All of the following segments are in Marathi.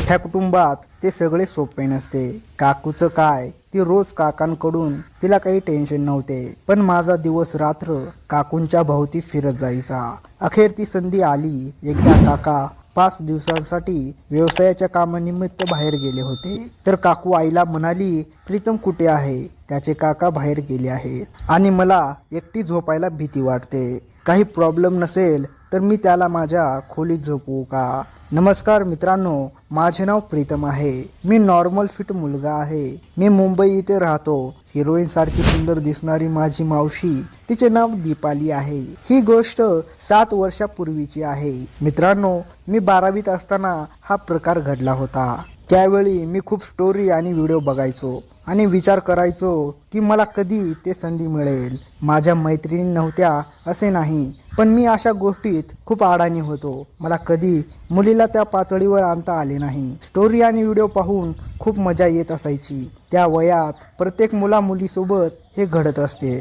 मोठ्या कुटुंबात ते सगळे सोपे नसते. काकूचं काय, ती रोज काकांकडून तिला काही टेन्शन नव्हते, पण माझा दिवस रात्र काकूंच्या भोवती फिरत जायचा. अखेर ती संधी आली. एकदा काका 5 दिवसांसाठी व्यवसायाच्या कामानिमित्त बाहेर गेले होते. तर काकू आईला म्हणाली, प्रीतम कुठे आहे? त्याचे काका बाहेर गेले आहेत आणि मला एकटी झोपायला भीती वाटते. काही प्रॉब्लेम नसेल तर मी त्याला माझ्या खोलीत झोपवू का? नमस्कार मित्रांनो, माझे नाव प्रीतम आहे. मी नॉर्मल फिट मुलगा आहे. मी मुंबई इथे राहतो. हिरोईन सारखी सुंदर दिसणारी माझी मावशी, तिचे नाव दीपाली आहे. ही गोष्ट 7 वर्षापूर्वीची आहे. मित्रांनो, मी 12वीत असताना हा प्रकार घडला होता. त्यावेळी मी खूप स्टोरी आणि व्हिडिओ बघायचो आणि विचार करायचो की मला कधी ते संधी मिळेल. माझ्या मैत्रिणी नव्हत्या असे नाही, पण मी अशा गोष्टीत खूप अडाणी होतो. मला कधी मुलीला त्या पातळीवर आणता आले नाही. स्टोरी आणि व्हिडिओ पाहून खूप मजा येत असायची. त्या वयात प्रत्येक मुलीसोबत हे घडत असते.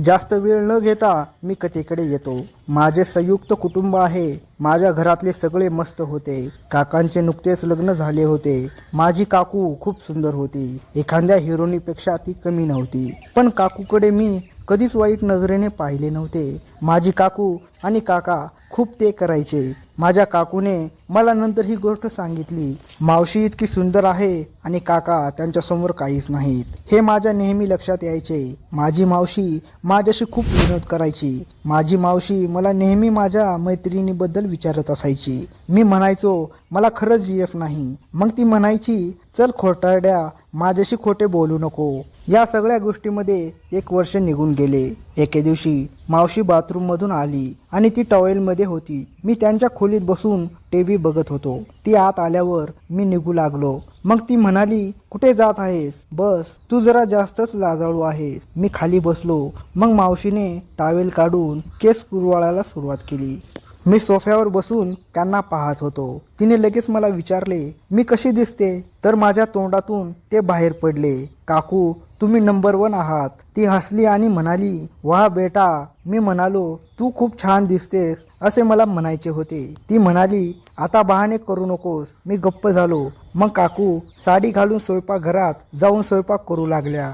जास्त वेळ न घेता मी कथेकडे येतो. माझे संयुक्त कुटुंब आहे. माझ्या घरातले सगळे मस्त होते. काकांचे नुकतेच लग्न झाले होते. माझी काकू खूप सुंदर होती. एखाद्या हिरोनीपेक्षा ती कमी नव्हती. पण काकूकडे मी कधीच वाईट नजरेने पाहिले नव्हते. माझी काकू आणि काका खूप ते करायचे. माझ्या काकूने मला नंतर ही गोष्ट सांगितली, मावशी इतकी सुंदर आहे आणि काका त्यांच्यासमोर काहीच नाहीत. हे माझ्या नेहमी लक्षात यायचे. माझी मावशी माझ्याशी खूप विनोद करायची. माझी मावशी मला नेहमी माझ्या मैत्रिणीबद्दल विचारत असायची. मी म्हणायचो मला खरंच जीएफ नाही. मग ती म्हणायची, चल खोटारड्या, माझ्याशी खोटे बोलू नको. या सगळ्या गोष्टीमध्ये 1 वर्ष निघून गेले. एके दिवशी मावशी बाथरूममधून आली आणि ती टॉवेलमध्ये होती. मी त्यांच्या खोलीत बसून टीव्ही बघत होतो. ती आत आल्यावर मी निघू लागलो. मग ती म्हणाली, कुठे जात आहेस? बस, तू जरा जास्तच लाजाळू आहेस. मी खाली बसलो. मग मावशीने टॉवेल काढून केस कुरवाळायला सुरुवात केली. मी सोफ्यावर बसून त्यांना पाहत होतो. तिने लगेच मला विचारले, मी कशी दिसते? तर माझ्या तोंडातून ते बाहेर पडले, काकू तुम्ही नंबर 1 आहात. ती हसली आणि म्हणाली, वाह बेटा. मी म्हणालो, तू खूप छान दिसतेस असे मला म्हणायचे होते. ती म्हणाली, आता बहाणे करू नकोस. मी गप्प झालो. मग काकू साडी घालून स्वयंपाकघरात जाऊन स्वयंपाक करू लागल्या.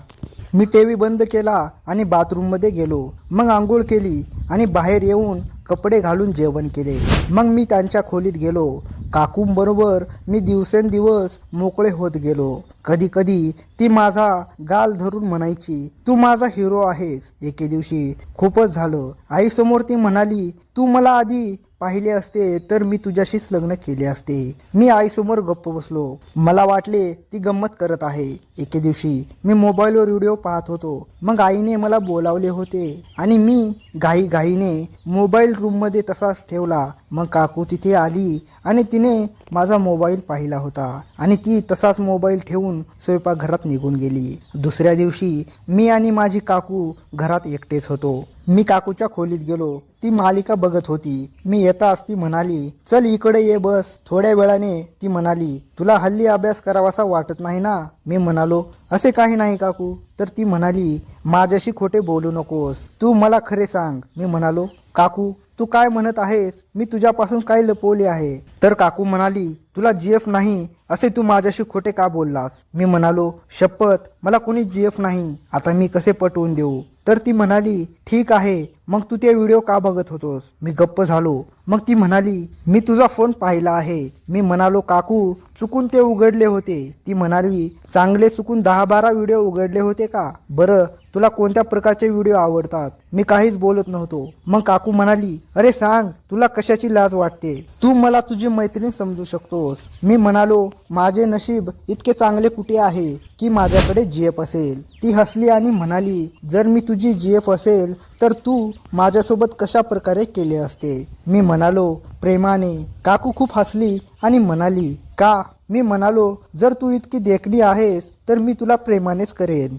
मी टीव्ही बंद केला आणि बाथरूममध्ये गेलो. मग आंघोळ केली आणि बाहेर येऊन कपडे घालून जेवण केले. मग मी त्यांच्या खोलीत गेलो. काकूंबरोबर मी दिवसेंदिवस मोकळे होत गेलो. कधी कधी ती माझा गाल धरून म्हणायची, तू माझा हिरो आहेस. एके दिवशी खूपच झालं. आईसमोर ती म्हणाली, तू मला आधी पाहिले असते तर मी तुझ्याशीच लग्न केले असते. मी आईसमोर गप्प बसलो. मला वाटले ती गंमत करत आहे. एके दिवशी मी मोबाईलवर व्हिडिओ पाहत होतो. मग आईने मला बोलावले होते आणि मी घाईने मोबाईल रूममध्ये तसाच ठेवला. मग काकू तिथे आली आणि तिने माझा मोबाईल पाहिला होता आणि ती तसाच मोबाईल ठेवून स्वयंपाकघरात निघून गेली. दुसऱ्या दिवशी मी आणि माझी काकू घरात एकटेच होतो. मी काकूच्या खोलीत गेलो. ती मालिका बघत होती. मी येताच ती म्हणाली, चल इकडे ये बस. थोड्या वेळाने ती म्हणाली, तुला हल्ली अभ्यास करावासा वाटत नाही ना? मी म्हणालो, असे काही नाही काकू. तर ती म्हणाली, माझ्याशी खोटे बोलू नकोस. तू मला खरे सांग. मी म्हणालो, काकू तू काय म्हणत आहेस? मी तुझ्यापासून काय लपवले आहे? तर काकू म्हणाली, तुला जीएफ नाही असे तू माझ्याशी खोटे का बोललास? मी म्हणालो, शपथ मला कोणी जीएफ नाही. आता मी कसे पटवून देऊ? तर ती म्हणाली, ठीक आहे, मग तू ते व्हिडिओ का बघत होतोस? मी गप्प झालो. मग ती म्हणाली, मी तुझा फोन पाहिला आहे. मी म्हणालो, काकू चुकून ते उघडले होते. ती म्हणाली, चांगले चुकून 10-12 व्हिडिओ उघडले होते का? बरं, तुला कोणत्या प्रकारचे व्हिडिओ आवडतात? मी काहीच बोलत नव्हतो. मग काकू म्हणाली, अरे सांग, तुला कशाची लाज वाटते? तू मला तुझी मैत्रीण समजू शकतोस. मी म्हणालो, माझे नशीब इतके चांगले कुठे आहे की माझ्याकडे जीएफ असेल. ती हसली आणि म्हणाली, जर मी तुझी जीएफ असेल तर तू माझ्यासोबत कशा प्रकारे केले असते? मी म्हणालो, प्रेमाने. काकू खूप हसली आणि म्हणाली, का? मी म्हणालो, जर तू इतकी देखणी आहेस तर मी तुला प्रेमानेच करेन.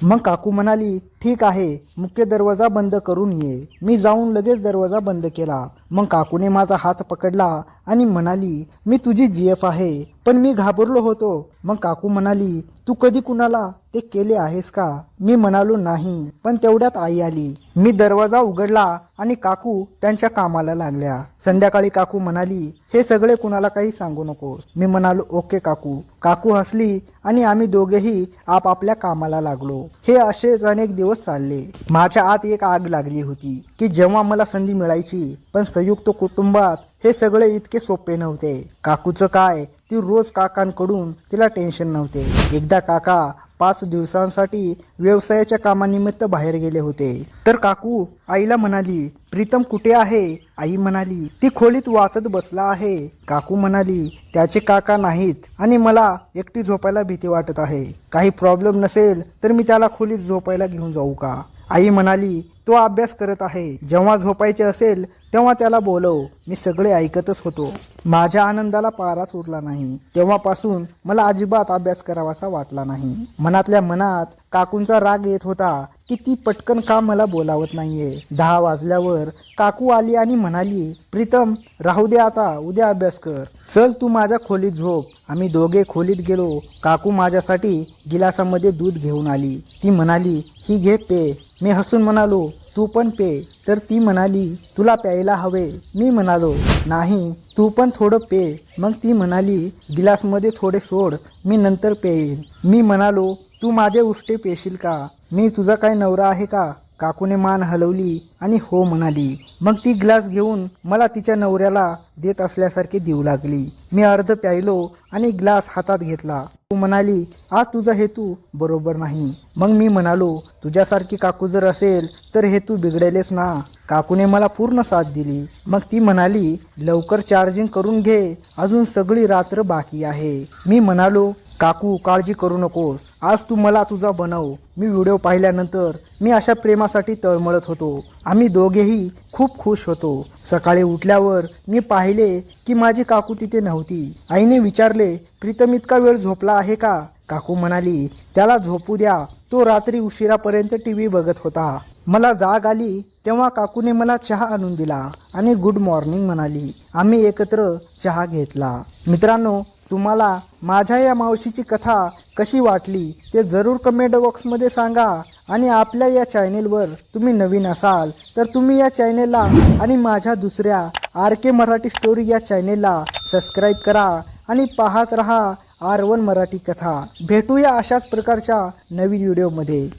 मग काकू म्हणाली, ठीक आहे, मुख्य दरवाजा बंद करून ये. मी जाऊन लगेच दरवाजा बंद केला. मग काकूने माझा हात पकडला आणि म्हणाली, मी तुझी जीएफ आहे. पण मी घाबरलो होतो. मग काकू म्हणाली, तू कधी कुणाला ते केले आहेस का? मी म्हणालो नाही. पण तेवढ्यात आई आली. मी दरवाजा उघडला आणि काकू त्यांच्या कामाला लागल्या. संध्याकाळी काकू म्हणाली, हे सगळे कुणाला काही सांगू नकोस. मी म्हणालो ओके काकू. काकू हसली आणि आम्ही दोघेही आपापल्या कामाला लागलो. हे असेच अनेक दिवस चालले. माझ्या आत एक आग लागली होती की जेव्हा मला संधी मिळायची. पण संयुक्त कुटुंबात हे सगळे इतके सोपे नव्हते. काकूचं काय, ती रोज काकांकडून तिला टेन्शन नव्हते. एकदा काका 5 दिवसांसाठी व्यवसायाच्या कामानिमित्त बाहेर गेले होते. तर काकू आईला म्हणाली, प्रीतम कुठे आहे? आई म्हणाली, ती खोलीत वाचत बसला आहे. काकू म्हणाली, त्याचे काका नाहीत आणि मला एकटी झोपायला भीती वाटत आहे. काही प्रॉब्लेम नसेल तर मी त्याला खोलीत झोपायला घेऊन जाऊ का? आई म्हणाली, तो अभ्यास करत आहे. जेव्हा झोपायचे असेल तेव्हा त्याला बोलव. मी सगळे ऐकतच होतो. माझ्या आनंदाला पाराच उरला नाही. तेव्हापासून मला अजिबात अभ्यास करावासा वाटला नाही. मनातल्या मनात काकूंचा राग येत होता की ती पटकन का मला बोलावत नाहीये. 10 वाजल्यावर काकू आली आणि म्हणाली, प्रीतम राहू दे आता, उद्या अभ्यास कर. चल तू माझ्या खोलीत झोप. आम्ही दोघे खोलीत गेलो. काकू माझ्यासाठी गिलासामध्ये दूध घेऊन आली. ती म्हणाली, ही घे पे. मी हसून म्हणालो, तू पण पे. तर ती म्हणाली, तुला प्यायला हवे. मी म्हणालो, नाही तू पण थोडं पे. मग ती म्हणाली, गिलासमध्ये थोडे सोड, मी नंतर पेईन. मी म्हणालो, तू माझे उष्टे पेशील का? मी तुझा काय नवरा आहे का? काकूने मान हलवली आणि हो म्हणाली. मग ती ग्लास घेऊन मला तिच्या नवऱ्याला देत असल्यासारखी देऊ लागली. मी अर्ध प्यायलो आणि ग्लास हातात घेतला. तू म्हणाली, आज तुझा हेतू बरोबर नाही. मग मी म्हणालो, तुझ्यासारखी काकू जर असेल तर हेतू बिघडेलच ना. काकूने मला पूर्ण साथ दिली. मग ती म्हणाली, लवकर चार्जिंग करून घे, अजून सगळी रात्र बाकी आहे. मी म्हणालो, काकू काळजी करू नकोस, आज तू मला तुझा बनव. मी व्हिडिओ पाहिल्यानंतर मी अशा प्रेमासाठी तळमळत होतो. आम्ही दोघेही खूप खुश होतो. सकाळी उठल्यावर मी पाहिले की माझी काकू तिथे नव्हती. आईने विचारले, प्रीतम इतका वेळ झोपला आहे का? काकू म्हणाली, त्याला झोपू द्या, तो रात्री उशिरापर्यंत टीव्ही बघत होता. मला जाग आली तेव्हा काकूने मला चहा आणून दिला आणि गुड मॉर्निंग म्हणाली. आम्ही एकत्र चहा घेतला. मित्रांनो, तुम्हाला माझ्या या मावशीची कथा कशी वाटली ते जरूर कमेंट बॉक्समध्ये सांगा. आणि आपल्या या चॅनेलवर तुम्ही नवीन असाल तर तुम्ही या चॅनेलला आणि माझ्या दुसऱ्या RK मराठी स्टोरी या चॅनेलला सबस्क्राईब करा आणि पाहत रहा R1 मराठी कथा. भेटूया अशाच प्रकारच्या नवीन व्हिडिओमध्ये.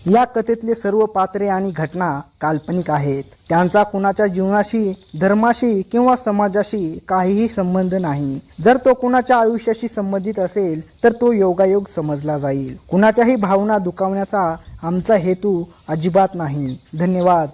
या कथेतले सर्व पात्रे आणि घटना काल्पनिक आहेत. त्यांचा कुणाच्या जीवनाशी, धर्माशी किंवा समाजाशी काहीही संबंध नाही. जर तो कुणाच्या आयुष्याशी संबंधित असेल तर तो योगायोग समजला जाईल. कुणाच्याही भावना दुखावण्याचा आमचा हेतू अजिबात नाही. धन्यवाद.